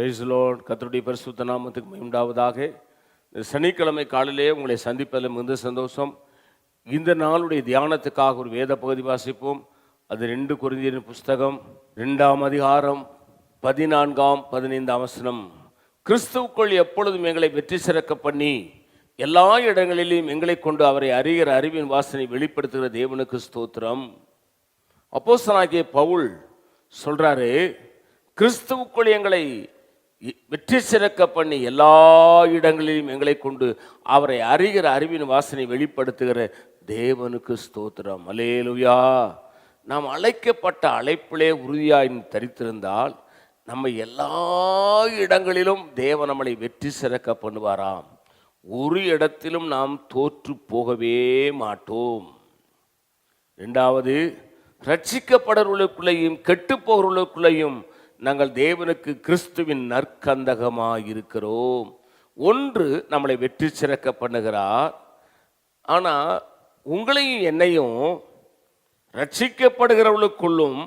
Praise the Lord. கர்த்தருடைய பரிசுத்த நாமத்துக்கு மகிமை உண்டாவதாக. இந்த சனிக்கிழமை காலையிலே உங்களை சந்திப்பதில் மிகுந்த சந்தோஷம். இந்த நாளுடைய தியானத்துக்காக ஒரு வேத பகுதி வாசிப்போம். அது 2 கொரிந்தியர் புஸ்தகம் 2ஆம் அதிகாரம் 14ஆம் 15ஆம் வசனம். கிறிஸ்துவுக்குள் எப்பொழுதும் எங்களை வெற்றி சிறக்க பண்ணி எல்லா இடங்களிலும் எங்களை கொண்டு அவரை அறிகிற அறிவின் வாசனை வெளிப்படுத்துகிற தேவனுக்கு ஸ்தோத்திரம். அப்போஸ்தலனாகிய பவுல் சொல்றாரு, கிறிஸ்துவுக்குள் எங்களை வெற்றி சிறக்க பண்ணி எல்லா இடங்களிலும் எங்களை கொண்டு அவரை அறிகிற அறிவின் வாசனை வெளிப்படுத்துகிற தேவனுக்கு ஸ்தோத்திரம். அல்லேலூயா. நாம் அழைக்கப்பட்ட அழைப்பிலே உறுதியாய் தரித்திருந்தால் நம்ம எல்லா இடங்களிலும் தேவன் நம்மளை வெற்றி சிறக்க பண்ணுவாராம். ஒரு இடத்திலும் நாம் தோற்று போகவே மாட்டோம். 2வது, ரட்சிக்கப்படுவர்களுக்குள்ளேயும் கெட்டு போகிறவர்களுக்குள்ளேயும் நாங்கள் தேவனுக்கு கிறிஸ்துவின் நற்கந்தகமாக இருக்கிறோம். ஒன்று, நம்மளை வெற்றி சிறக்க பண்ணுகிறார். ஆனால் உங்களையும் என்னையும் ரட்சிக்கப்படுகிறவர்களுக்குள்ளும்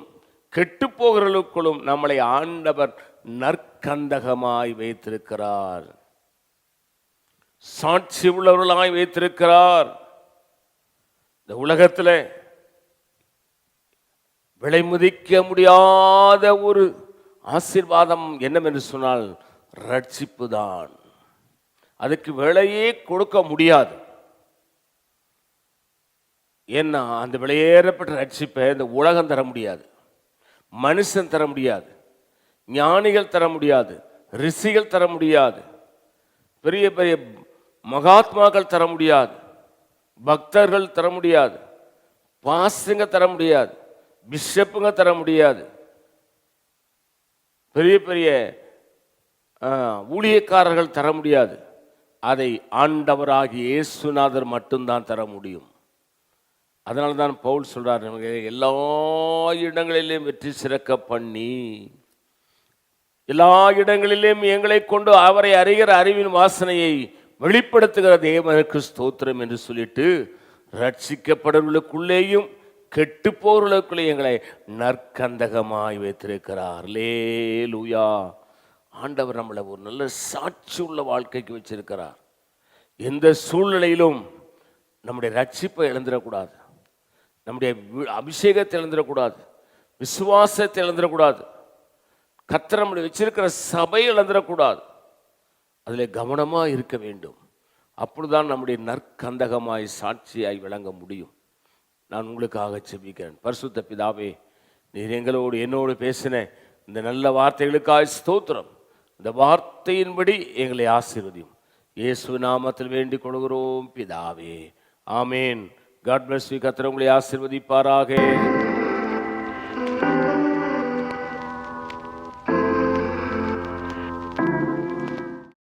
கெட்டு போகிறவர்களுக்குள்ளும் நம்மளை ஆண்டவர் நற்கந்தகமாய் வைத்திருக்கிறார், சாட்சி உள்ளவர்களாய் வைத்திருக்கிறார். இந்த உலகத்தில் விலை மதிக்க முடியாத ஒரு ஆசீர்வாதம் என்னவென்று சொன்னால் ரட்சிப்பு தான். அதுக்கு விலையே கொடுக்க முடியாது. ஏன்னா அந்த விலையேறப்பட்ட ரட்சிப்பை இந்த உலகம் தர முடியாது, மனுஷன் தர முடியாது, ஞானிகள் தர முடியாது, ரிஷிகள் தர முடியாது, பெரிய பெரிய மகாத்மாக்கள் தர முடியாது, பக்தர்கள் தர முடியாது, பாஸ்டருங்க தர முடியாது, பிஷப்புங்க தர முடியாது, பெரிய பெரிய ஊழியக்காரர்கள் தர முடியாது. அதை ஆண்டவராகிய இயேசுநாதர் மட்டும்தான் தர முடியும். அதனால தான் பவுல் சொல்றார், எல்லா இடங்களிலும் வெற்றி சிறக்க பண்ணி எல்லா இடங்களிலும் எங்களை கொண்டு அவரை அறிகிற அறிவின் வாசனையை வெளிப்படுத்துகிற தேவனுக்கு ஸ்தோத்திரம் என்று சொல்லிட்டு, ரட்சிக்கப்படுவர்களுக்குள்ளேயும் கெட்டு போர்களுக்குள்ளே எங்களை நற்கந்தகமாய் வைத்திருக்கிறார். அல்லேலூயா. ஆண்டவர் நம்மளை ஒரு நல்ல சாட்சி உள்ள வாழ்க்கைக்கு வச்சிருக்கிறார். எந்த சூழ்நிலையிலும் நம்முடைய ரட்சிப்பை இழந்துடக்கூடாது, நம்முடைய அபிஷேகத்தை இழந்துடக்கூடாது, விசுவாசத்தை இழந்துடக்கூடாது, கர்த்தர் நம்மளை வச்சிருக்கிற சபையை இழந்துடக்கூடாது. அதில் கவனமாக இருக்க வேண்டும். அப்பொழுதுதான் நம்முடைய நற்கந்தகமாய் சாட்சியாய் விளங்க முடியும். நான் உங்களுக்காக ஜெபிக்கிறேன். பரிசுத்த பிதாவே, நீர் எங்களோடு என்னோடு பேசின இந்த நல்ல வார்த்தைகளுக்காக ஸ்தோத்திரம். இந்த வார்த்தையின்படி எங்களை ஆசீர்வதியும். இயேசு நாமத்தில் வேண்டிக் கொள்கிறோம் பிதாவே, ஆமேன். God bless you. கர்த்தர் உங்களை ஆசீர்வதிப்பாராக.